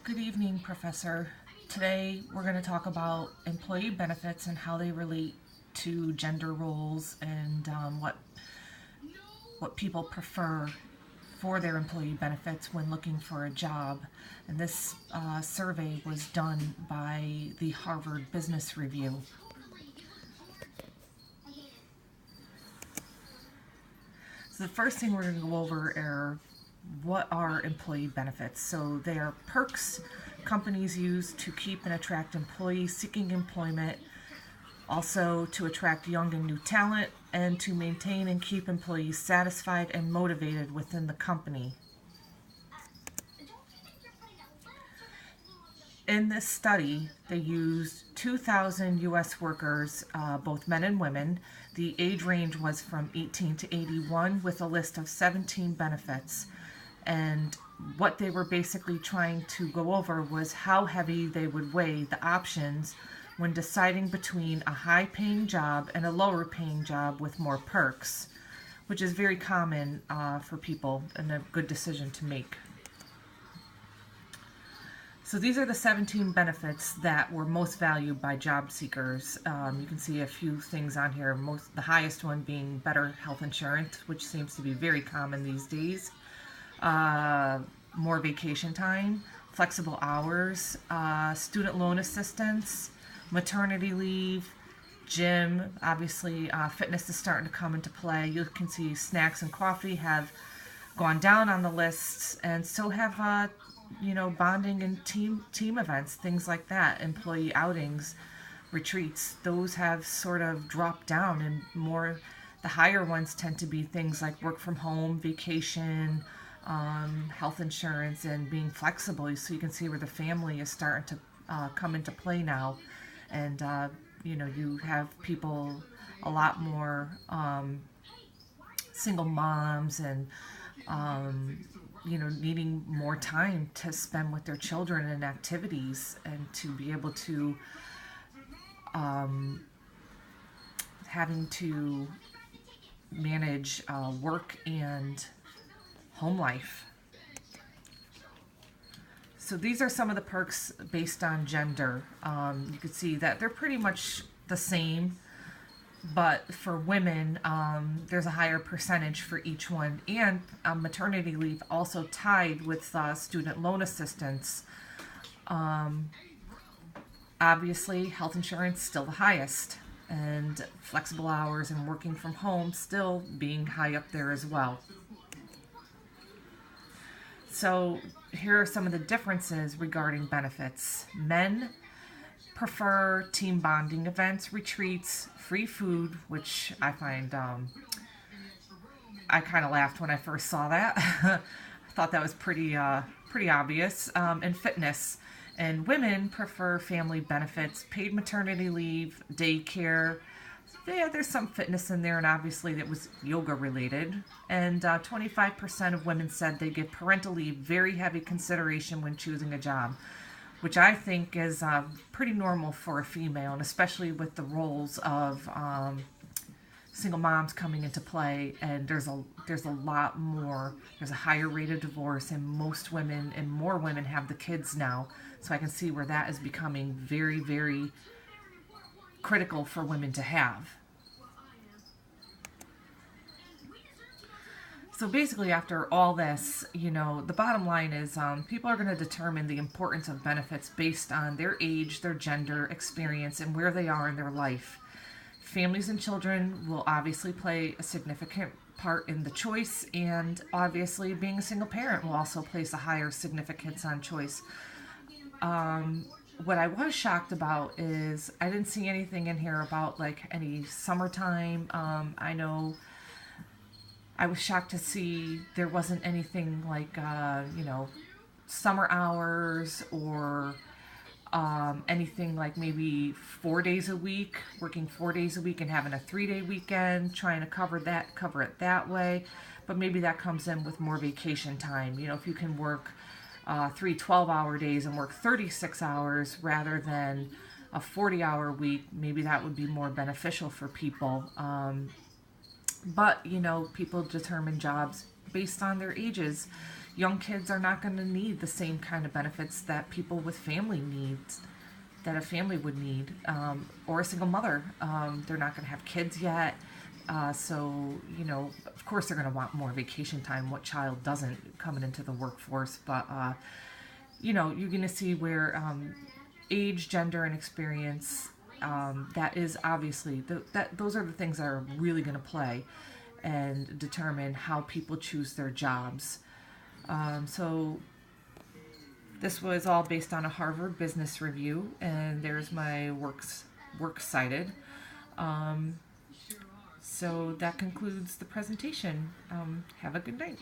Good evening, Professor. Today we're going to talk about employee benefits and how they relate to gender roles and what people prefer for their employee benefits when looking for a job. And this survey was done by the Harvard Business Review. So the first thing we're going to go over are what are employee benefits. So they are perks companies use to keep and attract employees seeking employment, also to attract young and new talent, and to maintain and keep employees satisfied and motivated within the company. In this study, they used 2,000 U.S. workers, both men and women. The age range was from 18 to 81, with a list of 17 benefits. And what they were basically trying to go over was how heavy they would weigh the options when deciding between a high paying job and a lower paying job with more perks, which is very common for people and a good decision to make. So these are the 17 benefits that were most valued by job seekers. You can see a few things on here, the highest one being better health insurance, which seems to be very common these days. More vacation time, flexible hours, student loan assistance, maternity leave, gym. Obviously, fitness is starting to come into play. You can see snacks and coffee have gone down on the lists, and so have bonding and team events, things like that. Employee outings, retreats, those have sort of dropped down, and more the higher ones tend to be things like work from home, vacation, health insurance, and being flexible. So you can see where the family is starting to come into play now, and you have people a lot more single moms and needing more time to spend with their children and activities, and to be able to having to manage work and home life. So these are some of the perks based on gender. You can see that they're pretty much the same, but for women, there's a higher percentage for each one. And maternity leave also tied with student loan assistance. Obviously, health insurance still the highest, and flexible hours and working from home still being high up there as well. So here are some of the differences regarding benefits. Men prefer team bonding events, retreats, free food, which I find I kind of laughed when I first saw that. I thought that was pretty obvious. And fitness. And women prefer family benefits, paid maternity leave, daycare. Yeah, there's some fitness in there, and obviously that was yoga related. And 25% of women said they give parental leave very heavy consideration when choosing a job, which I think is pretty normal for a female, and especially with the roles of single moms coming into play. And there's a lot more. There's a higher rate of divorce, and most women and more women have the kids now. So I can see where that is becoming very, very critical for women to have. So basically, after all this, the bottom line is people are going to determine the importance of benefits based on their age, their gender, experience, and where they are in their life. Families and children will obviously play a significant part in the choice, and obviously being a single parent will also place a higher significance on choice. What I was shocked about is I didn't see anything in here about like any summertime. I know I was shocked to see there wasn't anything like summer hours, or anything like maybe 4 days a week, working 4 days a week and having a 3-day weekend, trying to cover it that way. But maybe that comes in with more vacation time. If you can work 3 12-hour days and work 36 hours rather than a 40-hour week, maybe that would be more beneficial for people. But people determine jobs based on their ages. young kids are not going to need the same kind of benefits that people with family needs, that a family would need, or a single mother. They're not going to have kids yet. So, of course, they're going to want more vacation time. What child doesn't coming into the workforce? But, you're going to see where age, gender, and experience, that is obviously, those are the things that are really going to play and determine how people choose their jobs. So this was all based on a Harvard Business Review, and there's my works cited. So that concludes the presentation. Have a good night.